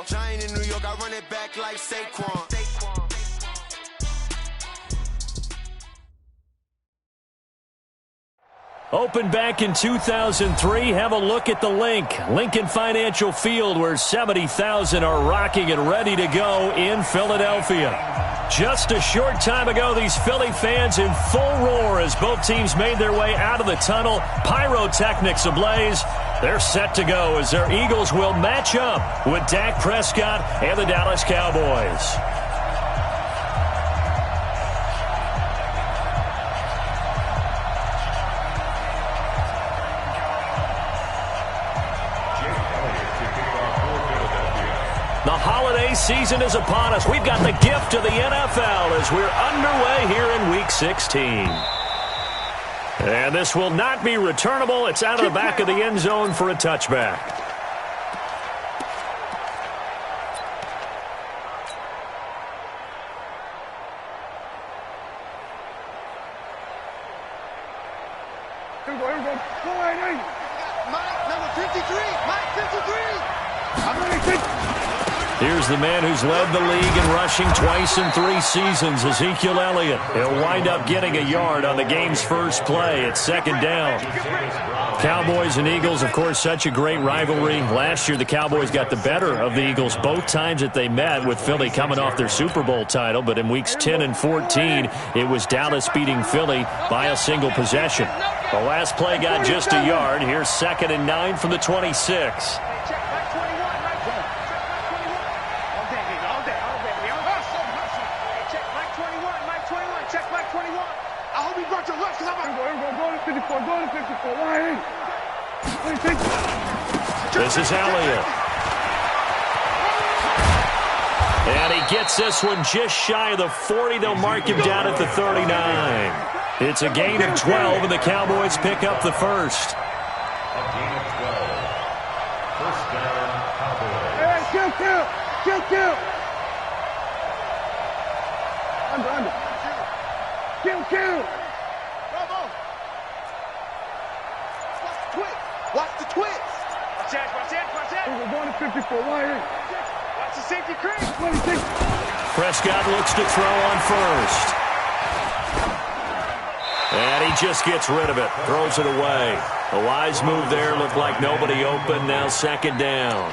Giant in New York, I run it back like Saquon. Opened back in 2003, have a look at the Lincoln Financial Field, where 70,000 are rocking and ready to go in Philadelphia. Just a short time ago, these Philly fans in full roar as both teams made their way out of the tunnel. Pyrotechnics ablaze. They're set to go as their Eagles will match up with Dak Prescott and the Dallas Cowboys. The holiday season is upon us. We've got the gift of the NFL as we're underway here in Week 16. And this will not be returnable. It's out of the back of the end zone for a touchback. Here we go. Mike, number 53. Mike, 53. I'm ready to Here's the man who's led the league in rushing twice in 3 seasons, Ezekiel Elliott. He'll wind up getting a yard on the game's first play. It's second down. Cowboys and Eagles, of course, such a great rivalry. Last year, the Cowboys got the better of the Eagles both times that they met, with Philly coming off their Super Bowl title. But in weeks 10 and 14, it was Dallas beating Philly by a single possession. The last play got just a yard. Here's 2nd and 9 from the 26. This is Elliott. And he gets this one just shy of the 40. They'll mark him down at the 39. It's a gain of 12, and the Cowboys pick up the first. A gain of 12. First down, Cowboys. Hey, kill. Under. Kill. Bravo. Watch the twist. Watch out. We're going to 54. Watch the safety creep. 26. Prescott looks to throw on first. And he just gets rid of it. Throws it away. A wise move there. Looked like nobody open. Now second down.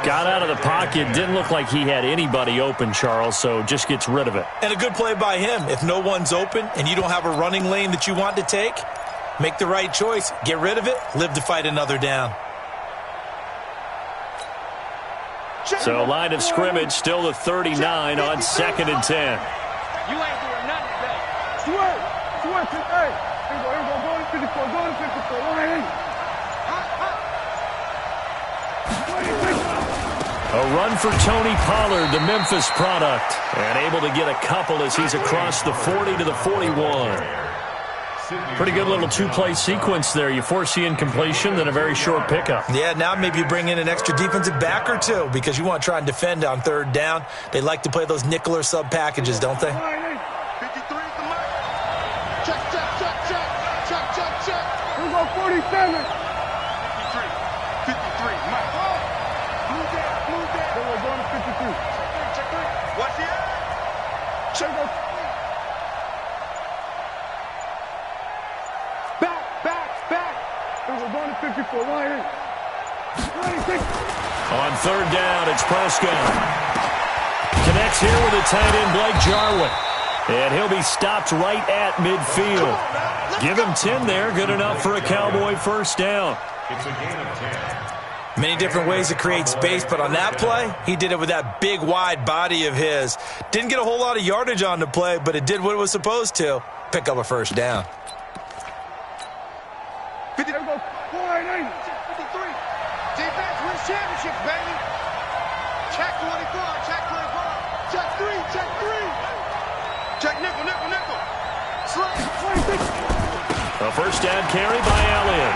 Got out of the pocket. Didn't look like he had anybody open, Charles, so just gets rid of it. And a good play by him. If no one's open and you don't have a running lane that you want to take, make the right choice. Get rid of it. Live to fight another down. So line of scrimmage still the 39 on 2nd and 10. You ain't doing nothing today. Sweat. Hey. Here we go. Go to 54. A run for Tony Pollard, the Memphis product. And able to get a couple as he's across the 40 to the 41. Pretty good little 2-play sequence there. You force the incompletion, then a very short pickup. Yeah, now maybe you bring in an extra defensive back or two because you want to try and defend on 3rd down. They like to play those nickel or sub packages, don't they? 53 to Mike. Check. Here we go, 47. 53, Mike. Blue down. Then we're going to 52. Check 3. Watch the edge. Check. Back. Then we're going to 54. 26. On 3rd down, it's Prescott. Connects here with a tight end, Blake Jarwin. And he'll be stopped right at midfield. Give him 10 there. Good enough for a Cowboy first down. It's a gain of 10. Many different ways to create space, but on that play, he did it with that big, wide body of his. Didn't get a whole lot of yardage on the play, but it did what it was supposed to. Pick up a first down. 50. There we go. 4-8. 53. Defense wins championships, baby. Check 24. Check 3. Check nickel. Slide. 26. A first down carry by Elliott.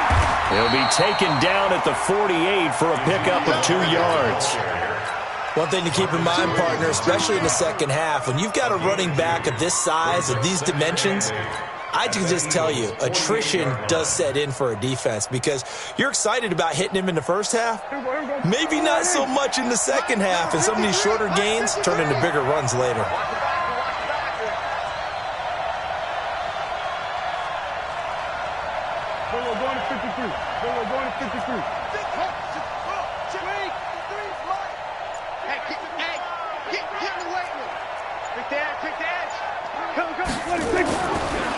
He'll be taken down at the 48 for a pickup of 2 yards. One thing to keep in mind, partner, especially in the second half, when you've got a running back of this size, of these dimensions, I can just tell you, attrition does set in for a defense because you're excited about hitting him in the first half. Maybe not so much in the second half, and some of these shorter gains turn into bigger runs later. Going to 53. Going to 53.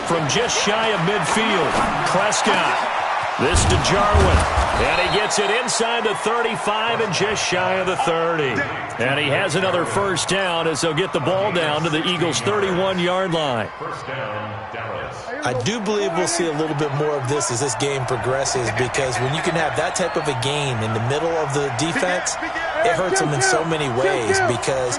From just shy of midfield, Prescott. This to Jarwin. And he gets it inside the 35 and just shy of the 30. And he has another first down as they'll get the ball down to the Eagles' 31-yard line. First down, Dallas. I do believe we'll see a little bit more of this as this game progresses because when you can have that type of a game in the middle of the defense, it hurts them in so many ways because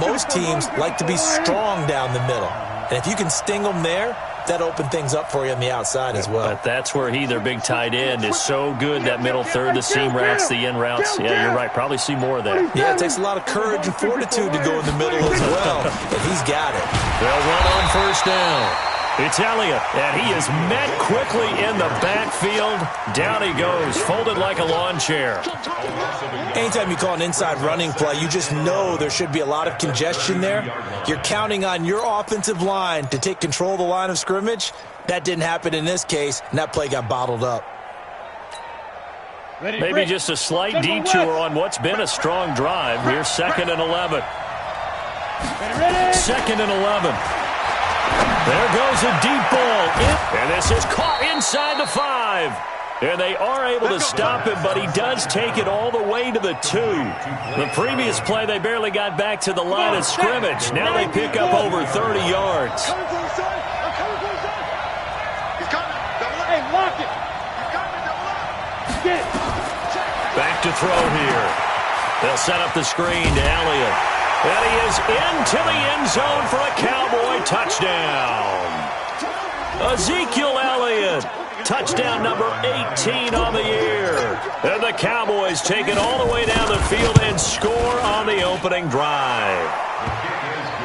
most teams like to be strong down the middle. And if you can sting them there, that opens things up for you on the outside as well. But that's where their big tight end, is so good, that middle third, the seam routes, the in routes. Yeah, you're right. Probably see more of that. Yeah, it takes a lot of courage and fortitude to go in the middle as well, and he's got it. They'll run on first down. It's Elliott, and he is met quickly in the backfield. Down he goes, folded like a lawn chair. Anytime you call an inside running play, you just know there should be a lot of congestion there. You're counting on your offensive line to take control of the line of scrimmage. That didn't happen in this case, and that play got bottled up. Maybe just a slight detour on what's been a strong drive. Here's 2nd and 11. 2nd and 11. There goes a deep ball. And this is caught inside the 5. And they are able to stop him, but he does take it all the way to the 2. The previous play, they barely got back to the line of scrimmage. Now they pick up over 30 yards. Hey, lock it. Back to throw here. They'll set up the screen to Elliott. And he is into the end zone for a Cowboy touchdown. Ezekiel Elliott, touchdown number 18 on the year. And the Cowboys take it all the way down the field and score on the opening drive.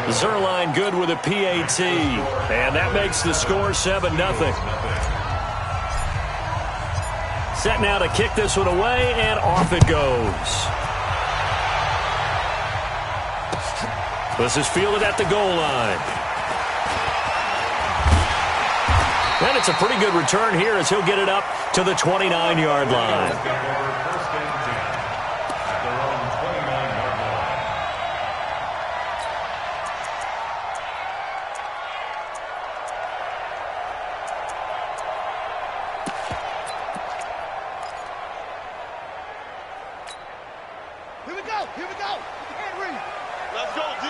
Zerline good with a PAT. And that makes the score 7-0. Set now to kick this one away, and off it goes. This is fielded at the goal line. And it's a pretty good return here as he'll get it up to the 29-yard line. First and 10 at their own 29-yard line. Here we go. Here we go. You can't read. Let's go, D.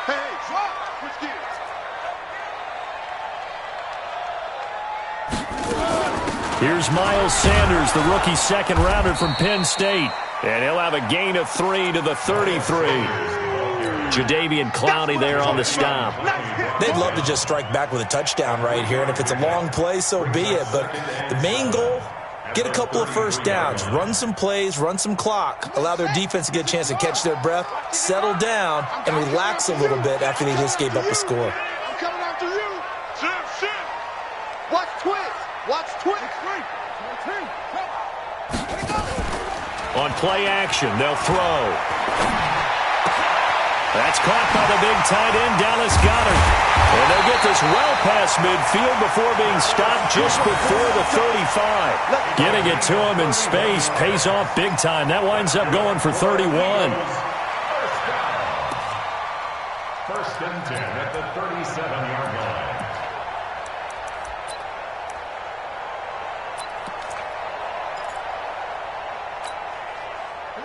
Hey, drop. Switch gears. Here's Miles Sanders, the rookie second-rounder from Penn State. And he'll have a gain of 3 to the 33. Jadeveon Clowney there on the stop. They'd love to just strike back with a touchdown right here, and if it's a long play, so be it. But the main goal, get a couple of first downs, run some plays, run some clock, allow their defense to get a chance to catch their breath, settle down, and relax a little bit after they just gave up a score. I'm coming after you. Shit. Watch twist. Watch twist. On play action, they'll throw. That's caught by the big tight end, Dallas Goedert. And they'll get this well past midfield before being stopped just before the 35. Getting it to him in space pays off big time. That winds up going for 31. First and 10 at the 37-yard line.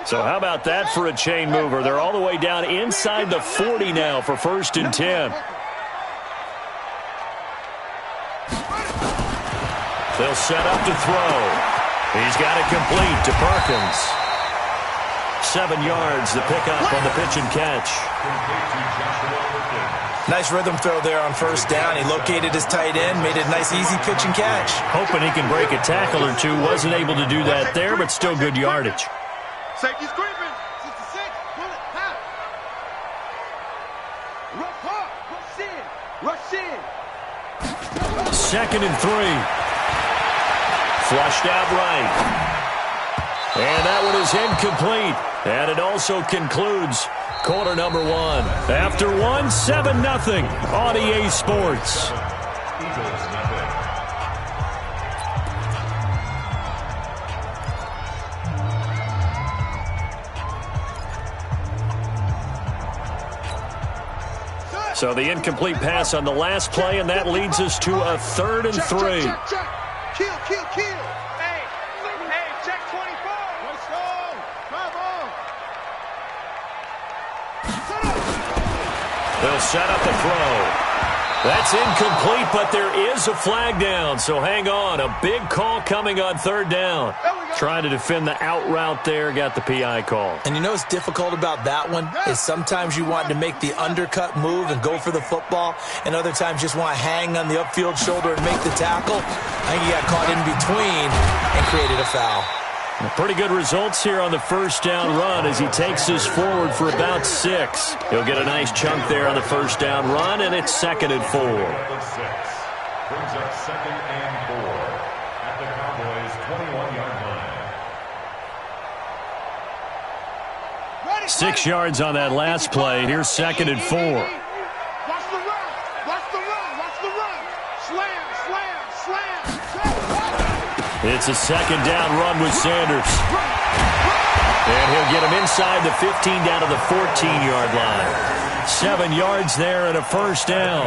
So how about that for a chain mover? They're all the way down inside the 40 now for 1st and 10. They'll set up to throw. He's got it complete to Perkins. 7 yards, the pickup on the pitch and catch. Nice rhythm throw there on first down. He located his tight end, made it a nice, easy pitch and catch. Hoping he can break a tackle or two. Wasn't able to do that there, but still good yardage. Safety's creeping. 66. Pull it. Half. Rough hard. 2nd and 3. Flushed out right. And that one is incomplete. And it also concludes quarter number 1. After 7-0 on EA Sports. Eagles nothing. So the incomplete pass on the last play, and that leads us to a 3rd and 3. Check. Kill. Hey, check 24. Let's go. Come on. They'll set up the throw. That's incomplete, but there is a flag down, so hang on. A big call coming on 3rd down. Trying to defend the out route there, got the PI call. And you know what's difficult about that one is sometimes you want to make the undercut move and go for the football, and other times just want to hang on the upfield shoulder and make the tackle. I think he got caught in between and created a foul. Pretty good results here on the 1st down run as he takes us forward for about 6. He'll get a nice chunk there on the 1st down run, and it's 2nd and 4. Brings up 2nd and 4 at the Cowboys' 21-yard line. 6 yards on that last play. Here's 2nd and 4. Watch the run. Slam. It's a 2nd down run with Sanders. And he'll get him inside the 15 down to the 14-yard line. 7 yards there and a 1st down.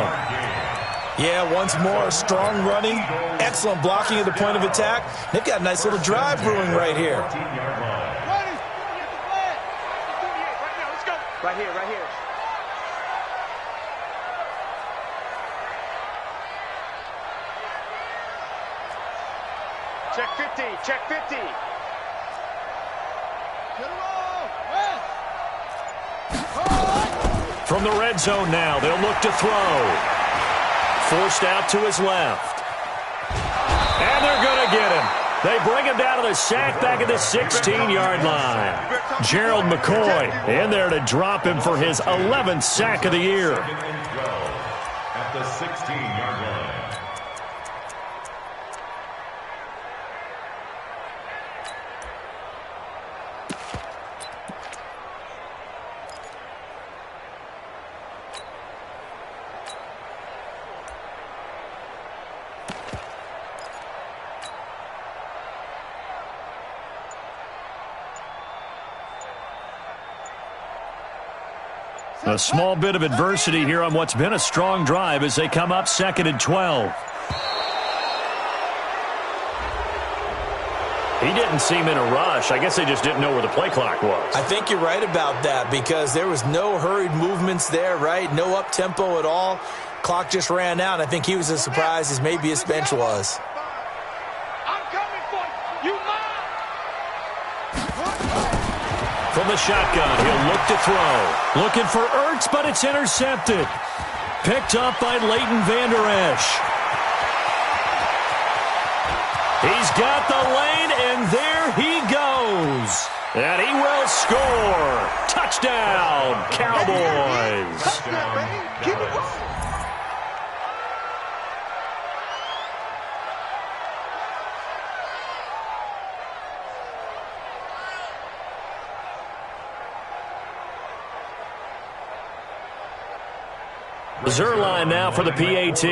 Yeah, once more, strong running, excellent blocking at the point of attack. They've got a nice little drive brewing right here. Right here. Check 50. From the red zone now, they'll look to throw. Forced out to his left. And they're going to get him. They bring him down to the sack back at the 16-yard line. Gerald McCoy in there to drop him for his 11th sack of the year. 2nd and 12 at the 16-yard line. A small bit of adversity here on what's been a strong drive as they come up 2nd and 12. He didn't seem in a rush. I guess they just didn't know where the play clock was. I think you're right about that because there was no hurried movements there, right? No up-tempo at all. Clock just ran out. I think he was as surprised as maybe his bench was. I'm coming for you. From the shotgun, he'll look to throw. Looking for Ertz, but it's intercepted. Picked up by Leighton Vander Esch. He's got the lane, and there he goes. And he will score. Touchdown, Cowboys. Touchdown, baby. Keep it going. Zerline now for the PAT.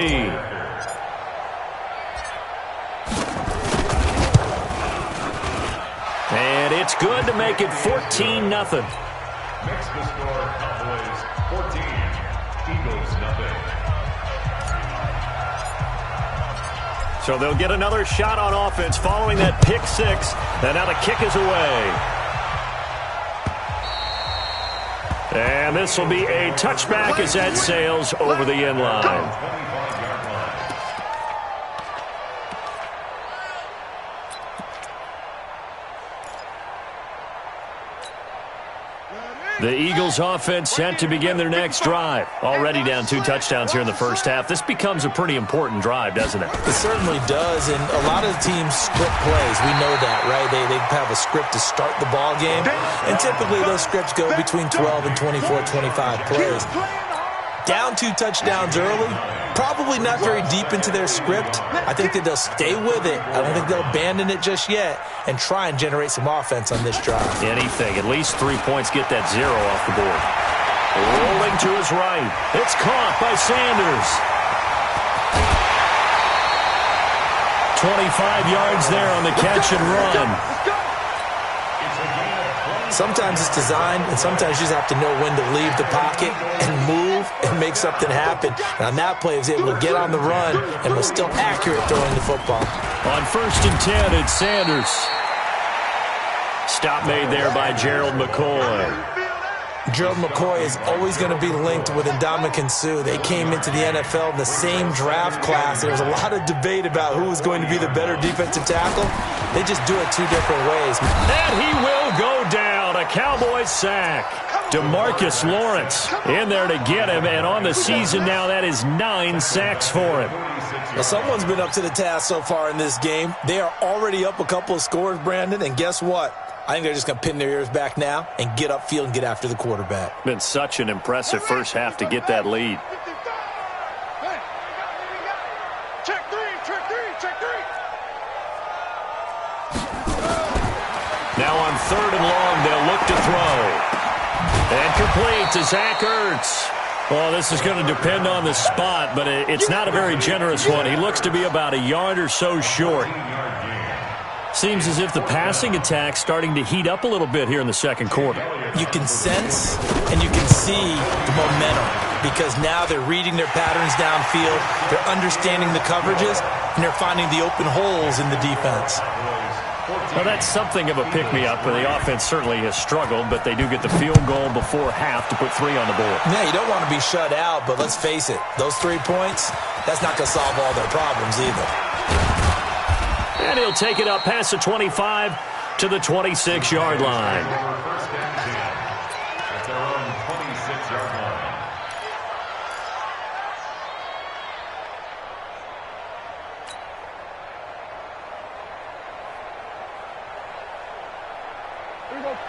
And it's good to make it 14-0. Makes the score Cowboys 14, Eagles nothing. So they'll get another shot on offense following that pick six. And now the kick is away. And this will be a touchback as that sails over the end line. 25-yard line. The Eagles offense set to begin their next drive. Already down 2 touchdowns here in the first half. This becomes a pretty important drive, doesn't it? It certainly does, and a lot of the teams script plays. We know that, right? They have a script to start the ball game, and typically those scripts go between 12 and 24, 25 plays. Down 2 touchdowns early, probably not very deep into their script. I think that they'll stay with it. I don't think they'll abandon it just yet and try and generate some offense on this drive. Anything. At least 3 points, get that 0 off the board. Rolling to his right. It's caught by Sanders. 25 yards there on the catch and run. Sometimes it's designed, and sometimes you just have to know when to leave the pocket and move and make something happen. And on that play, he was able to get on the run and was still accurate throwing the football. On 1st and 10, it's Sanders. Stop made there by Gerald McCoy. Gerald McCoy is always going to be linked with Ndamukong Suh. They came into the NFL in the same draft class. There was a lot of debate about who was going to be the better defensive tackle. They just do it 2 different ways. And he will go down. A Cowboys sack. DeMarcus Lawrence in there to get him. And on the season now, that is 9 sacks for him. Now, someone's been up to the task so far in this game. They are already up a couple of scores, Brandon. And guess what? I think they're just going to pin their ears back now and get upfield and get after the quarterback. Been such an impressive first half to get that lead. Check three. Now on 3rd and long, they'll look to throw. And complete to Zach Ertz. Well, this is going to depend on the spot, but it's not a very generous one. He looks to be about a yard or so short. Seems as if the passing attack's starting to heat up a little bit here in the second quarter. You can sense and you can see the momentum because now they're reading their patterns downfield, they're understanding the coverages, and they're finding the open holes in the defense. Well, that's something of a pick-me-up, but the offense certainly has struggled, but they do get the field goal before half to put 3 on the board. Yeah, you don't want to be shut out, but let's face it, those 3 points, that's not going to solve all their problems either. And he'll take it up past the 25 to the 26-yard line. At their own 26-yard line.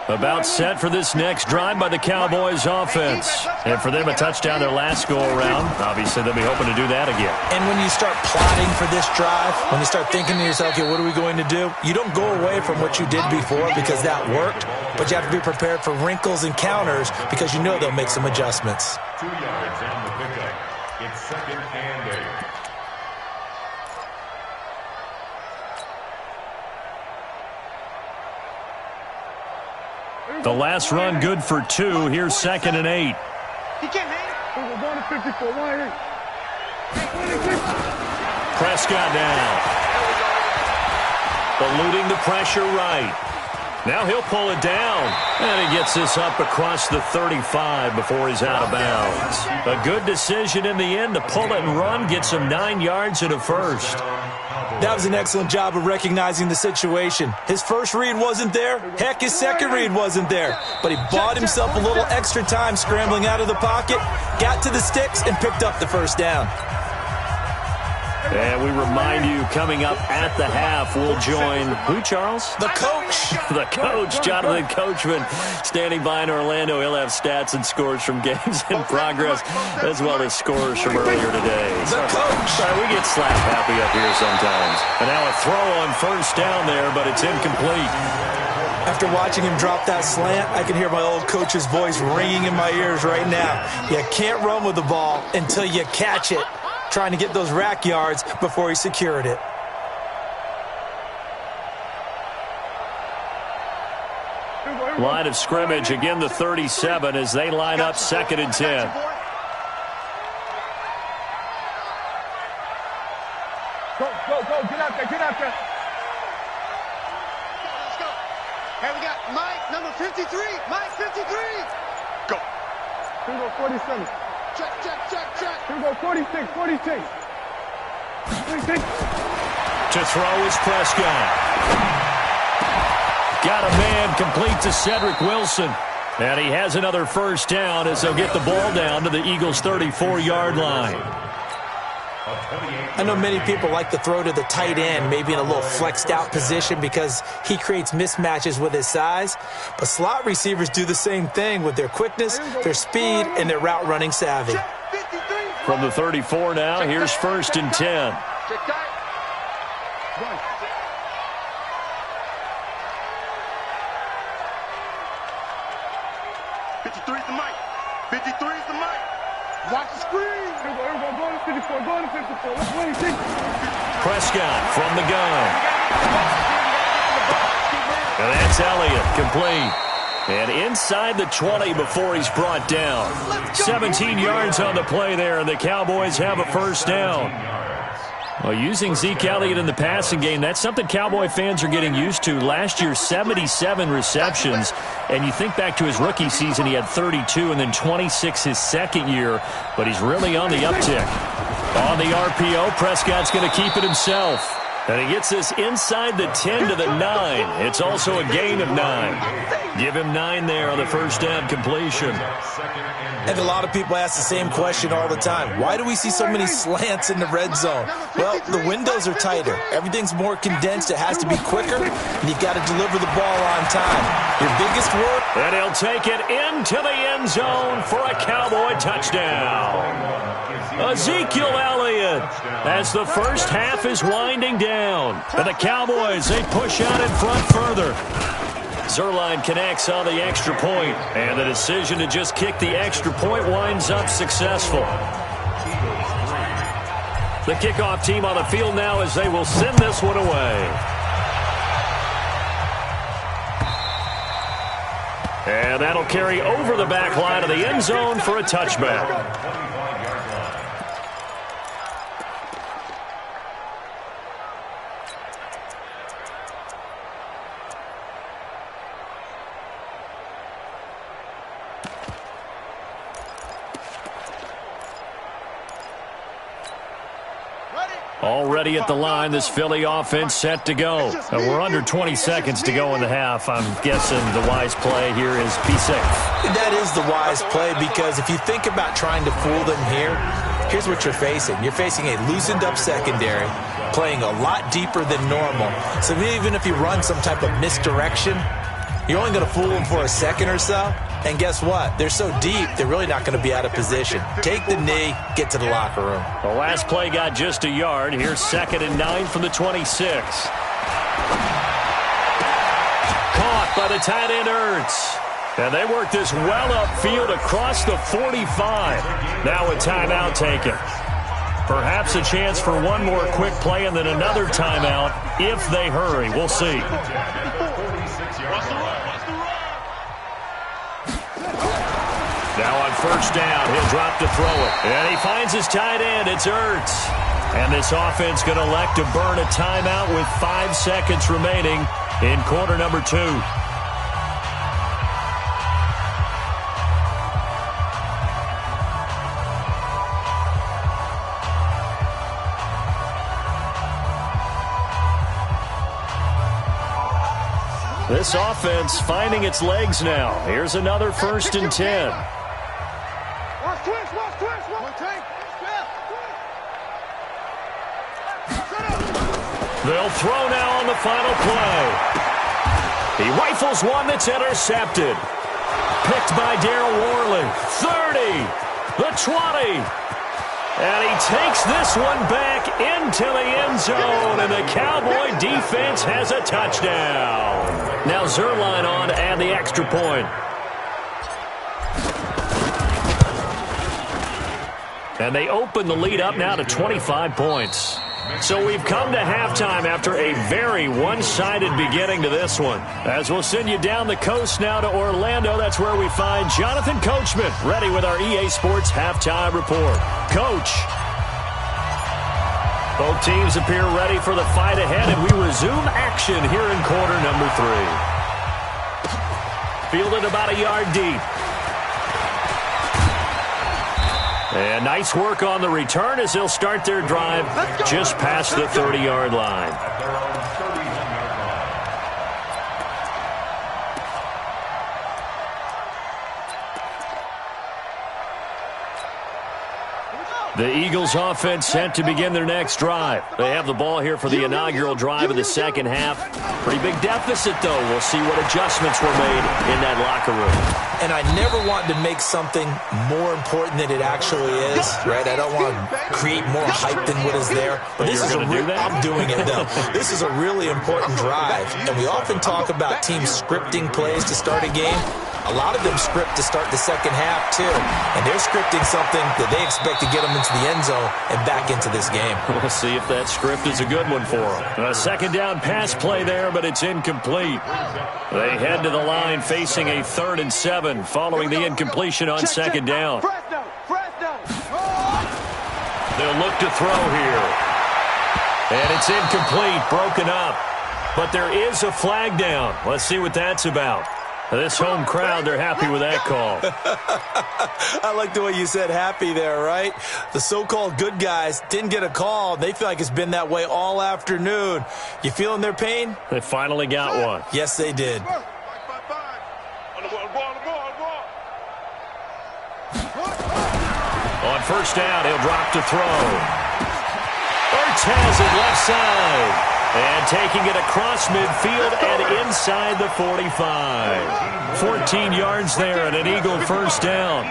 About set for this next drive by the Cowboys offense. And for them, a touchdown their last go-around. Obviously, they'll be hoping to do that again. And when you start plotting for this drive, when you start thinking to yourself, okay, what are we going to do? You don't go away from what you did before because that worked, but you have to be prepared for wrinkles and counters because you know they'll make some adjustments. 2 yards on the pickup. It's 2nd and 8. The last run good for 2. Here's 2nd and 8. He can't hang. We're going to 54. Prescott down. Eluding the pressure right. Now he'll pull it down. And he gets this up across the 35 before he's out of bounds. A good decision in the end to pull it and run. Gets him 9 yards and a first. That was an excellent job of recognizing the situation. His first read wasn't there. Heck, his second read wasn't there. But he bought himself a little extra time scrambling out of the pocket, got to the sticks, and picked up the first down. And we remind you, coming up at the half, we'll join who, Charles? The coach. The coach, Jonathan Coachman, standing by in Orlando. He'll have stats and scores from games in progress, as well as scores from earlier today. The coach. Sorry, we get slap happy up here sometimes. And now a throw on first down there, but it's incomplete. After watching him drop that slant, I can hear my old coach's voice ringing in my ears right now. You can't run with the ball until you catch it. Trying to get those rack yards before he secured it. Line of scrimmage, again the 37 as they line up 2nd and 10. Go, get out there. Let's go. Hey, we got Mike, number 53. Mike, 53. Go. Here we go, 47. Check. Here we go, 46. To throw is Prescott. Got a man complete to Cedric Wilson. And he has another first down as they'll get the ball down to the Eagles' 34-yard line. I know many people like to throw to the tight end, maybe in a little flexed out position because he creates mismatches with his size. But slot receivers do the same thing with their quickness, their speed, and their route running savvy. Check 50. From the 34 now, here's 1st and 10. Check that. Run. 53 is the mic. 53 is the mic. Watch the screen. Everybody go to 54. Go to 54. Let's win. Prescott from the gun. And that's Elliott, complete. And inside the 20 before he's brought down. 17 yards on the play there, and the Cowboys have a 1st down. Well, using Zeke Elliott in the passing game, that's something Cowboy fans are getting used to. Last year, 77 receptions. And you think back to his rookie season, he had 32 and then 26 his second year. But he's really on the uptick. On the RPO, Prescott's going to keep it himself. And he gets this inside the 10 to the 9. It's also a gain of 9. Give him 9 there on the 1st down completion. And a lot of people ask the same question all the time. Why do we see so many slants in the red zone? Well, the windows are tighter. Everything's more condensed. It has to be quicker. And you've got to deliver the ball on time. Your biggest work. And he'll take it into the end zone for a Cowboy touchdown. Ezekiel Elliott as the first half is winding down. And the Cowboys, they push out in front further. Zerline connects on the extra point, and the decision to just kick the extra point winds up successful. The kickoff team on the field now as they will send this one away. And that'll carry over the back line of the end zone for a touchback. Already at the line, this Philly offense set to go. We're under 20 seconds to go in the half. I'm guessing the wise play here is be safe. That is the wise play, because if you think about trying to fool them here, here's what you're facing. You're facing a loosened up secondary, playing a lot deeper than normal. So even if you run some type of misdirection, you're only going to fool them for a second or so. And guess what? They're so deep, they're really not going to be out of position. Take the knee, get to the locker room. The last play got just a yard. Here's 2nd and 9 from the 26. Caught by the tight end Ertz. And they work this well upfield across the 45. Now a timeout taken. Perhaps a chance for one more quick play and then another timeout if they hurry. We'll see. Now on 1st down, he'll drop to throw it. And he finds his tight end. It's Ertz. And this offense going to elect to burn a timeout with 5 seconds remaining in quarter number 2. This offense finding its legs now. Here's another 1st and 10. They'll throw now on the final play. He rifles one that's intercepted. Picked by Darryl Worley. 30. The 20. And he takes this one back into the end zone, and the Cowboy defense has a touchdown. Now Zerline on to add the extra point. And they open the lead up now to 25 points. So we've come to halftime after a very one-sided beginning to this one. As we'll send you down the coast now to Orlando, that's where we find Jonathan Coachman ready with our EA Sports Halftime Report. Coach. Both teams appear ready for the fight ahead, and we resume action here in quarter number 3. Fielded about a yard deep. And nice work on the return as they'll start their drive just past the 30-yard line. The Eagles offense set to begin their next drive. They have the ball here for the inaugural drive of the second half. Pretty big deficit, though. We'll see what adjustments were made in that locker room. And I never want to make something more important than it actually is, right? I don't want to create more hype than what is there. But this is I'm doing it, though. This is a really important drive. And we often talk about teams scripting plays to start a game. A lot of them script to start the second half, too. And they're scripting something that they expect to get them into the end zone and back into this game. We'll see if that script is a good one for them. A second down pass play there, but it's incomplete. They head to the line facing a 3rd and 7 following the incompletion on second down. They'll look to throw here. And it's incomplete, broken up. But there is a flag down. Let's see what that's about. This home crowd, they're happy with that call. I like the way you said happy there, right? The so-called good guys didn't get a call. They feel like it's been that way all afternoon. You feeling their pain? They finally got one. Yes, they did. On first down, he'll drop to throw. Ertz has it left side. And taking it across midfield and inside the 45. 14 yards there and an Eagle first down.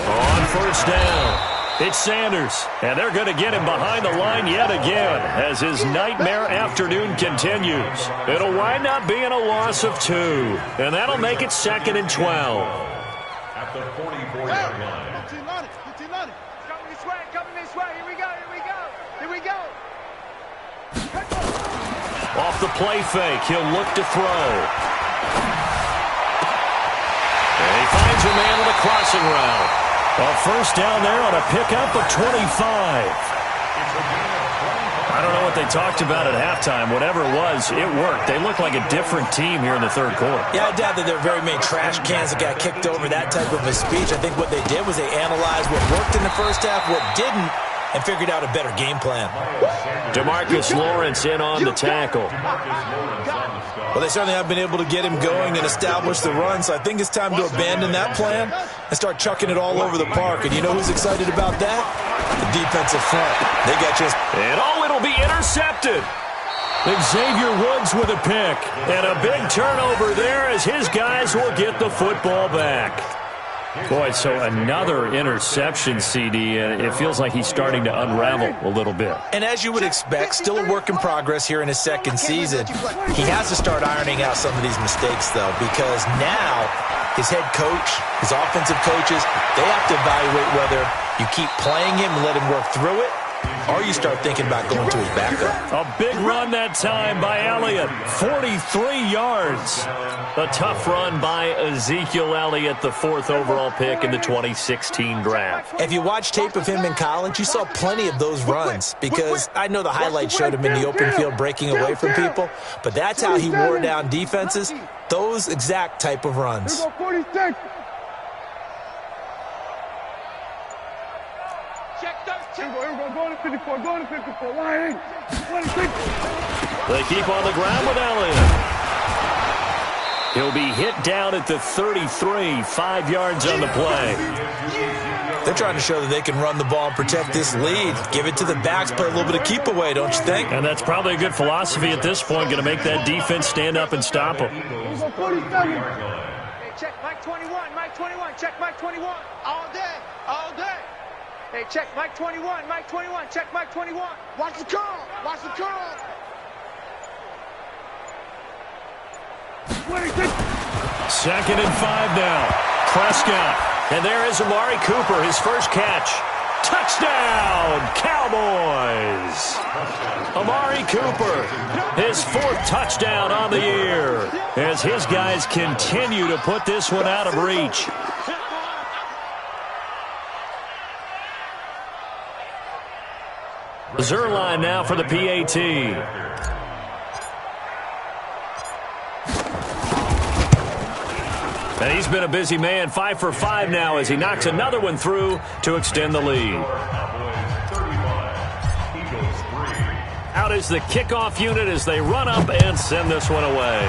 On first down, it's Sanders. And they're going to get him behind the line yet again as his nightmare afternoon continues. It'll wind up being a loss of 2. And that'll make it 2nd and 12. At the 44-yard line. Off the play fake, he'll look to throw. And he finds a man on a crossing route. A first down there on a pickup of 25. I don't know what they talked about at halftime. Whatever it was, it worked. They look like a different team here in the third quarter. Yeah, I doubt that there are very many trash cans that got kicked over, that type of a speech. I think what they did was they analyzed what worked in the first half, what didn't, and figured out a better game plan. DeMarcus Lawrence in on the tackle. Well, they certainly have been able to get him going and establish the run, so I think it's time to abandon that plan and start chucking it all over the park. And you know who's excited about that? The defensive front. They got just... And it'll be intercepted. Xavier Woods with a pick. And a big turnover there as his guys will get the football back. Boy, so another interception, CD, and it feels like he's starting to unravel a little bit. And as you would expect, still a work in progress here in his second season. He has to start ironing out some of these mistakes, though, because now his head coach, his offensive coaches, they have to evaluate whether you keep playing him and let him work through it, or you start thinking about going to his backup. A big run that time by Elliott. 43 yards. A tough run by Ezekiel Elliott, the 4th overall pick in the 2016 draft. If you watch tape of him in college, you saw plenty of those runs because I know the highlights showed him in the open field breaking away from people, but that's how he wore down defenses, those exact type of runs. They keep on the ground with Elliott. He'll be hit down at the 33, 5 yards on the play. They're trying to show that they can run the ball and protect this lead. Give it to the backs, play a little bit of keep away, don't you think? And that's probably a good philosophy at this point, going to make that defense stand up and stop them. Hey, check Mike 21, Mike 21, check Mike 21. All day, all day. Hey, check Mike 21, Mike 21, check Mike 21. Watch the curl, watch the curl. 2nd and 5 now. Prescott. And there is Amari Cooper, his first catch. Touchdown, Cowboys! Amari Cooper, his 4th touchdown on the year as his guys continue to put this one out of reach. Zerline now for the PAT. And he's been a busy man, 5 for 5 now as he knocks another one through to extend the lead. Out is the kickoff unit as they run up and send this one away.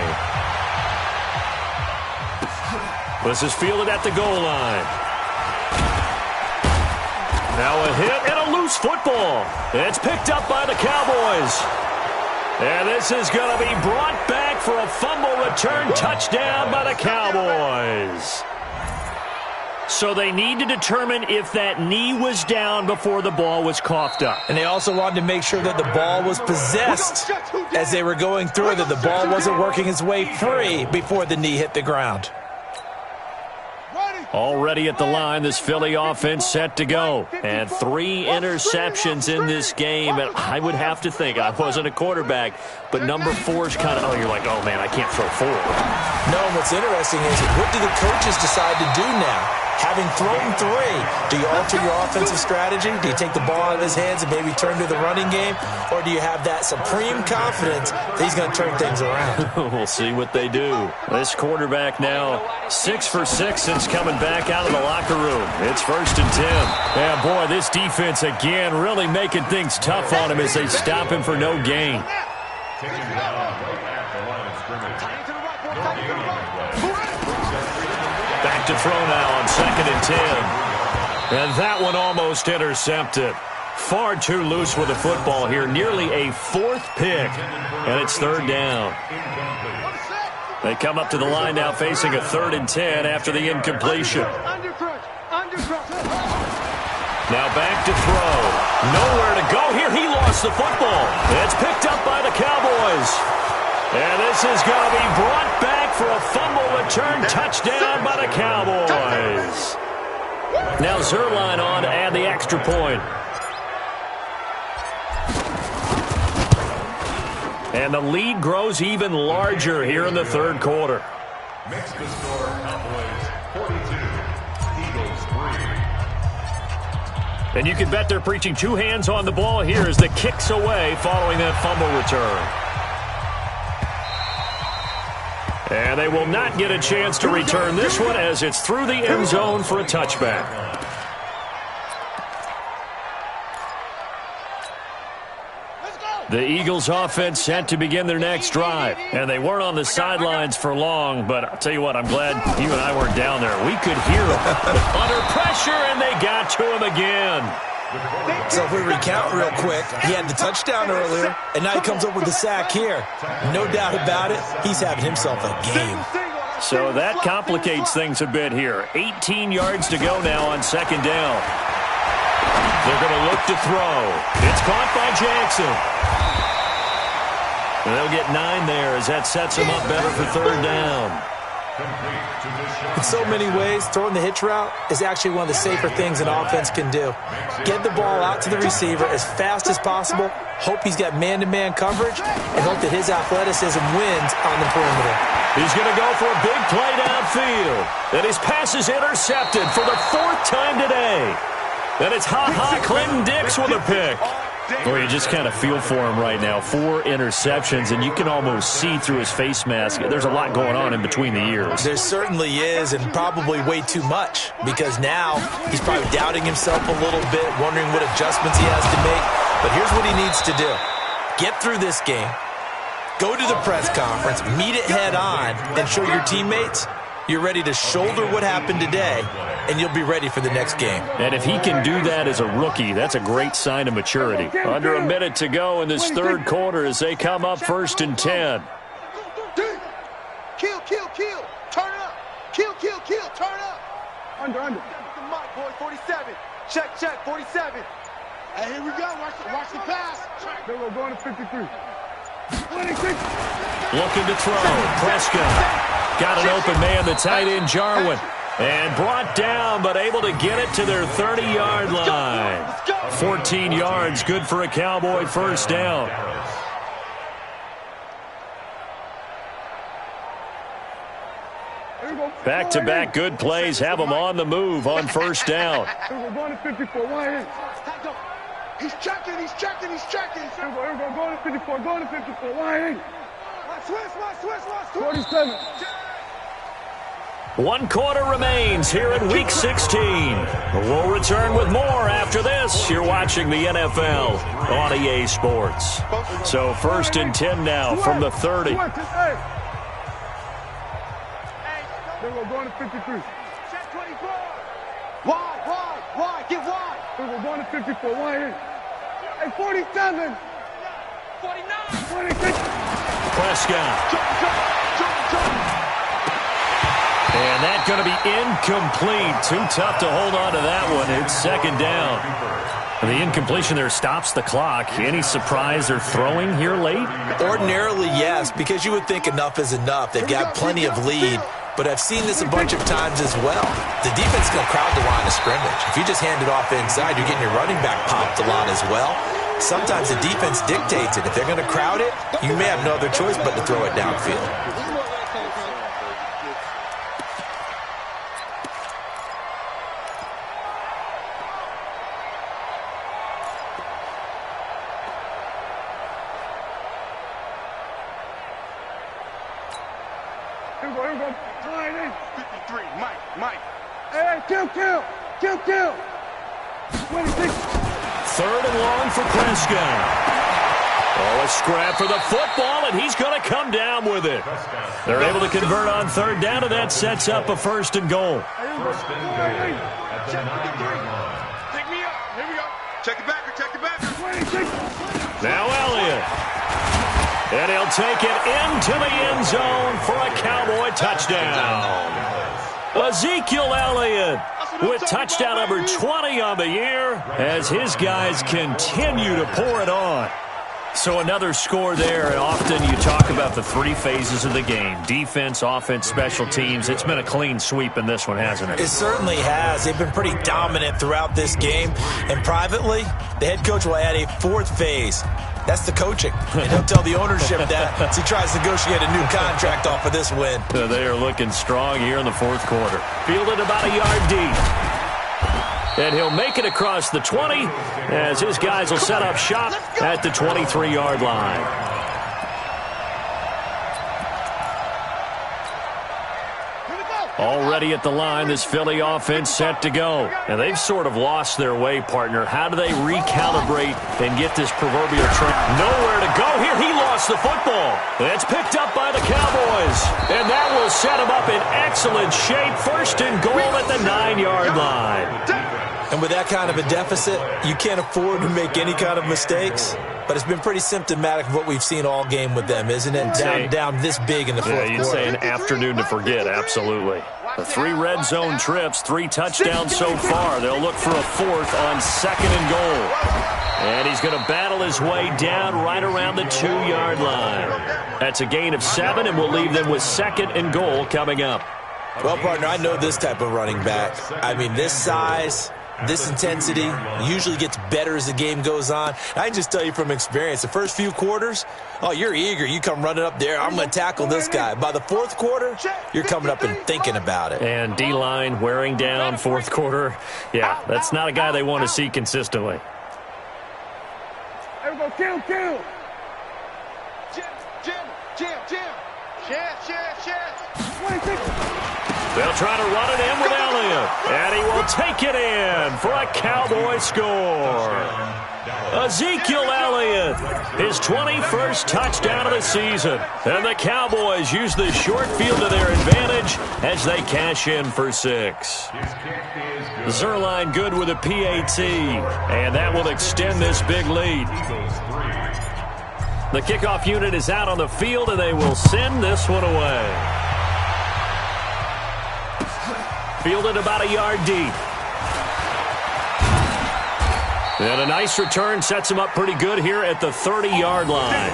This is fielded at the goal line. Now a hit and a loose football. It's picked up by the Cowboys. And this is going to be brought back for a fumble return touchdown by the Cowboys. So they need to determine if that knee was down before the ball was coughed up. And they also wanted to make sure that the ball was possessed as they were going through it, that the ball wasn't working its way free before the knee hit the ground. Already at the line, this Philly offense set to go. And 3 interceptions in this game. And I would have to think, I wasn't a quarterback, but number 4 is kind of, oh, you're like, oh, man, I can't throw 4. No, what's interesting is what do the coaches decide to do now? Having thrown 3, do you alter your offensive strategy? Do you take the ball out of his hands and maybe turn to the running game? Or do you have that supreme confidence that he's going to turn things around? We'll see what they do. This quarterback now 6 for 6 since coming back out of the locker room. It's 1st and 10. Yeah, boy, this defense again really making things tough on him as they stop him for no gain. Taking down at the line of scrimmage. Back to throw now on 2nd and 10. And that one almost intercepted. Far too loose with the football here. Nearly a 4th pick. And it's 3rd down. They come up to the line now facing a 3rd and 10 after the incompletion. Now back to throw. Nowhere to go here. He lost the football. It's picked up by the Cowboys. And this is going to be brought back for a fumble return touchdown by the Cowboys. Now Zerline on to add the extra point. And the lead grows even larger here in the 3rd quarter. Makes the score Cowboys 42, Eagles 3. And you can bet they're preaching 2 hands on the ball here as the kick's away following that fumble return. And they will not get a chance to return this one as it's through the end zone for a touchback. The Eagles offense set to begin their next drive. And they weren't on the sidelines for long, but I'll tell you what, I'm glad you and I weren't down there. We could hear them under pressure, and they got to him again. So if we recount real quick, he had the touchdown earlier, and now he comes up with the sack here. No doubt about it, he's having himself a game. So that complicates things a bit here. 18 yards to go now on 2nd down. They're going to look to throw. It's caught by Jackson. And they'll get 9 there as that sets them up better for 3rd down. In so many ways, throwing the hitch route is actually one of the safer things an offense can do. Get the ball out to the receiver as fast as possible, hope he's got man-to-man coverage, and hope that his athleticism wins on the perimeter. He's going to go for a big play downfield. And his pass is intercepted for the 4th time today. And it's Clinton Dix with a pick. Boy, you just kind of feel for him right now. 4 interceptions, and you can almost see through his face mask. There's a lot going on in between the ears. There certainly is, and probably way too much, because now he's probably doubting himself a little bit, wondering what adjustments he has to make. But here's what he needs to do. Get through this game, go to the press conference, meet it head on, and show your teammates you're ready to shoulder what happened today, and you'll be ready for the next game. And if he can do that as a rookie, that's a great sign of maturity. Under a minute to go in this 3rd quarter as they come up 1st and 10. Kill. Turn up. Kill. Turn up. Under. Come on, boy, 47. Check, 47. Hey, here we go. Watch the pass. Then we're going to 53. Looking to throw. Prescott. Got an open man, the tight end Jarwin. And brought down, but able to get it to their 30-yard line. 14 yards, good for a Cowboy 1st down. Back-to-back good plays have them on the move on 1st down. We're going to 54. He's checking. We're going to 54. Switch. 47. 1 quarter remains here in Week 16. We'll return with more after this. You're watching the NFL on EA Sports. So 1st and 10 now from the 30. Then we're going to 53. Check 24. Wide, get wide. Then we're going to 54. Wide in. Hey, 47. 49. 26. Prescott. Jump. And that's going to be incomplete. Too tough to hold on to that one. It's second down. The incompletion there stops the clock. Any surprise they're throwing here late? Ordinarily, yes, because you would think enough is enough. They've got plenty of lead, but I've seen this a bunch of times as well. The defense is going to crowd the line of scrimmage. If you just hand it off inside, you're getting your running back popped a lot as well. Sometimes the defense dictates it. If they're going to crowd it, you may have no other choice but to throw it downfield. Here we go. Wide in. 53. Mike. Hey, kill. 26. Third and long for Prescott. Oh, a scrap for the football, and he's going to come down with it. They're able to convert on third down, and that sets up a first and goal. First and goal at the 9-yard line. Pick me up. Here we go. Check it back. 26. Now Elliott. And he'll take it into the end zone for a Cowboy touchdown. Ezekiel Elliott with touchdown number 20 on the year as his guys continue to pour it on. So another score there, and often you talk about the three phases of the game. Defense, offense, special teams. It's been a clean sweep in this one, hasn't it? It certainly has. They've been pretty dominant throughout this game. And privately, the head coach will add a fourth phase. That's the coaching. And he'll tell the ownership that as he tries to negotiate a new contract off of this win. They are looking strong here in the fourth quarter. Fielded about a yard deep. And he'll make it across the 20 as his guys will set up shop at the 23-yard line. Already at the line, this Philly offense set to go. And they've sort of lost their way, partner. How do they recalibrate and get this proverbial train? Nowhere to go here. He lost the football. It's picked up by the Cowboys. And that will set him up in excellent shape. First and goal at the 9-yard line. And with that kind of a deficit, you can't afford to make any kind of mistakes. But it's been pretty symptomatic of what we've seen all game with them, isn't it? Down this big in the fourth quarter. You'd say an afternoon to forget, absolutely. The 3 red zone trips, 3 touchdowns so far. They'll look for a fourth on second and goal. And he's going to battle his way down right around the 2-yard line. That's a gain of 7, and we'll leave them with second and goal coming up. Well, partner, I know this type of running back. I mean, this size, this intensity usually gets better as the game goes on. I can just tell you from experience, the first few quarters, oh, you're eager. You come running up there, I'm going to tackle this guy. By the fourth quarter, you're coming up and thinking about it. And D-line wearing down fourth quarter. Yeah, that's not a guy they want to see consistently. There we go, kill. Jim. 26. They'll try to run it in with Elliott. And he will take it in for a Cowboy score. Ezekiel Elliott, his 21st touchdown of the season. And the Cowboys use the short field to their advantage as they cash in for 6. Zerline good with a PAT. And that will extend this big lead. The kickoff unit is out on the field, and they will send this one away. Fielded about a yard deep. And a nice return sets him up pretty good here at the 30-yard line.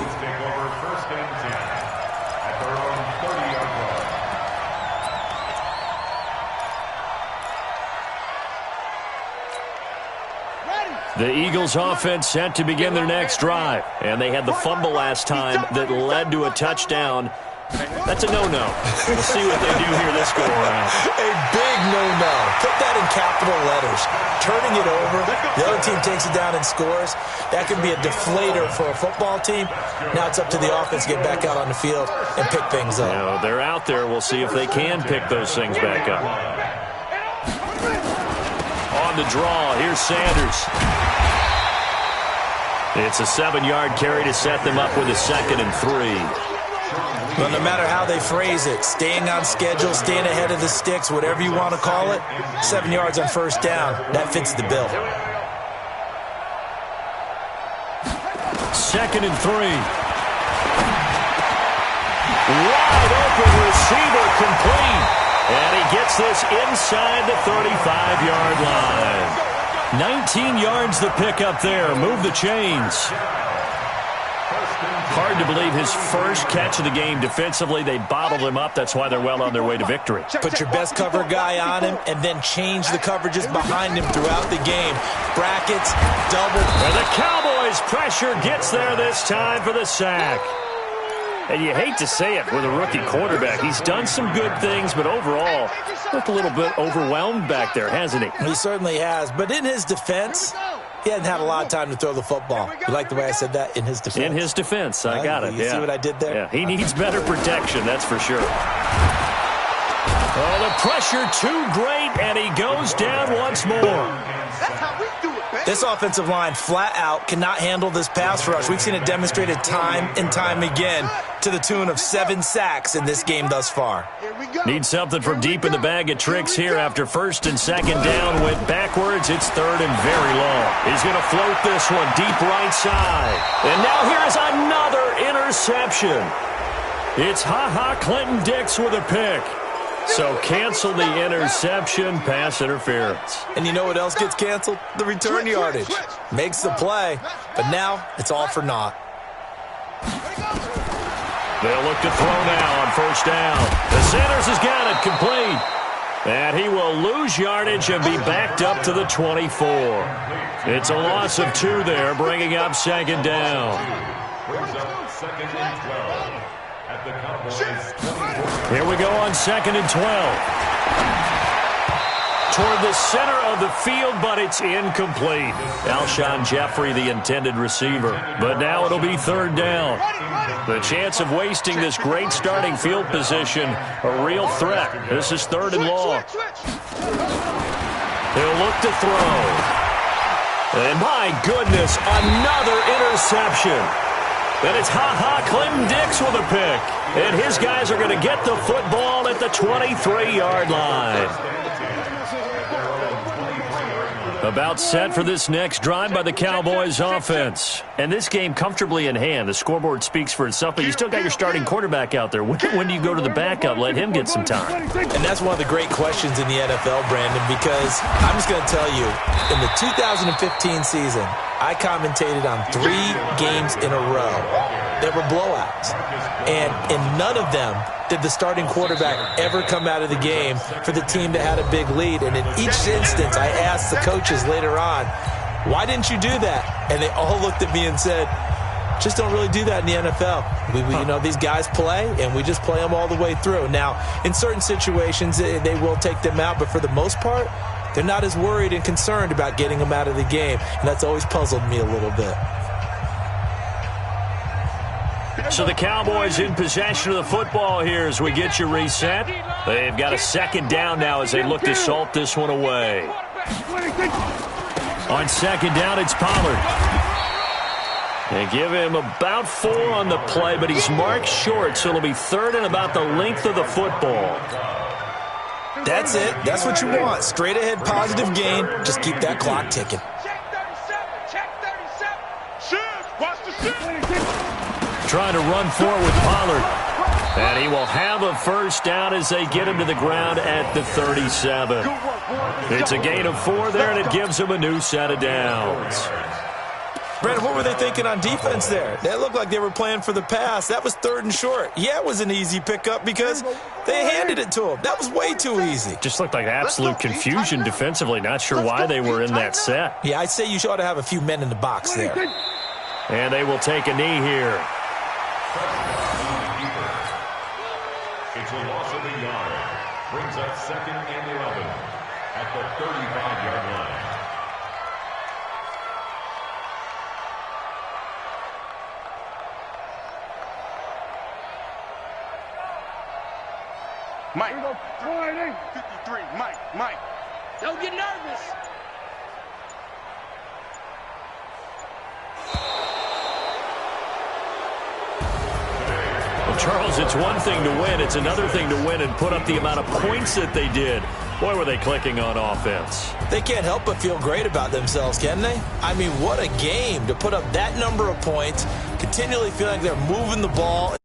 The Eagles offense set to begin their next drive. And they had the fumble last time that led to a touchdown. That's a no-no. We'll see what they do here this go-around. A big no-no. Put that in capital letters. Turning it over, the other team takes it down and scores. That can be a deflator for a football team. Now it's up to the offense to get back out on the field and pick things up. You know, they're out there. We'll see if they can pick those things back up. On the draw, here's Sanders. It's a 7-yard carry to set them up with a 2nd and 3. Well, no matter how they phrase it, staying on schedule, staying ahead of the sticks, whatever you want to call it, 7 yards on first down, that fits the bill. 2nd and 3. Wide open receiver complete. And he gets this inside the 35-yard line. 19 yards the pickup there. Move the chains. Hard to believe his first catch of the game defensively. They bottled him up. That's why they're well on their way to victory. Put your best cover guy on him and then change the coverages behind him throughout the game. Brackets, double. And the Cowboys pressure gets there this time for the sack. And you hate to say it with a rookie quarterback. He's done some good things, but overall, looked a little bit overwhelmed back there, hasn't he? He certainly has. But in his defense, he hasn't had a lot of time to throw the football. You like the way I said that? In his defense. In his defense. I got it. You see what I did there? Yeah, he needs better protection, that's for sure. Oh, the pressure too great, and he goes down once more. That's how we do it, man. This offensive line flat out cannot handle this pass rush. We've seen it demonstrated time and time again to the tune of 7 sacks in this game thus far. Here we go. Need something from deep in the bag of tricks here after 1st and 2nd down. Went backwards. It's 3rd and very long. He's going to float this one deep right side. And now here's another interception. It's Clinton Dix with a pick. So cancel the interception, pass interference. And you know what else gets canceled? The return yardage. Makes the play, but now it's all for naught. They'll look to throw now on 1st down. The Sanders has got it complete. And he will lose yardage and be backed up to the 24. It's a loss of 2 there, bringing up 2nd down. Brings up 2nd and 12 at the Cowboys 24. Here we go on 2nd and 12. Toward the center of the field, but it's incomplete. Alshon Jeffrey, the intended receiver. But now it'll be 3rd down. The chance of wasting this great starting field position, a real threat. This is 3rd and long. He'll look to throw. And my goodness, another interception. And it's Clinton Dix with a pick. And his guys are going to get the football at the 23-yard line. About set for this next drive by the Cowboys offense. And this game comfortably in hand. The scoreboard speaks for itself, but you still got your starting quarterback out there. When do you go to the backup? Let him get some time. And that's one of the great questions in the NFL, Brandon, because I'm just going to tell you, in the 2015 season, I commentated on 3 games in a row that were blowouts. And in none of them did the starting quarterback ever come out of the game for the team that had a big lead. And in each instance, I asked the coaches later on, why didn't you do that? And they all looked at me and said, just don't really do that in the NFL. You know, these guys play, and we just play them all the way through. Now, in certain situations, they will take them out, but for the most part, they're not as worried and concerned about getting them out of the game. And that's always puzzled me a little bit. So the Cowboys in possession of the football here as we get you reset. They've got a 2nd down now as they look to salt this one away. On 2nd down, it's Pollard. They give him about 4 on the play, but he's marked short, so it'll be 3rd and about the length of the football. That's it. That's what you want. Straight ahead, positive gain. Just keep that clock ticking. Check 37. Shoot. Watch the shoot. Trying to run forward with Pollard. And he will have a 1st down as they get him to the ground at the 37. It's a gain of 4 there, and it gives him a new set of downs. Brandon, what were they thinking on defense there? They looked like they were playing for the pass. That was 3rd and short. Yeah, it was an easy pickup because they handed it to him. That was way too easy. Just looked like absolute confusion defensively. Not sure why they were in that set. Yeah, I'd say you ought to have a few men in the box there. And they will take a knee here. It's a loss of a yard. Brings up 2nd and 11 at the 35-yard line. Mike. 53. Mike. Don't get nervous. Charles, it's one thing to win. It's another thing to win and put up the amount of points that they did. Boy, were they clicking on offense. They can't help but feel great about themselves, can they? I mean, what a game to put up that number of points, continually feeling like they're moving the ball.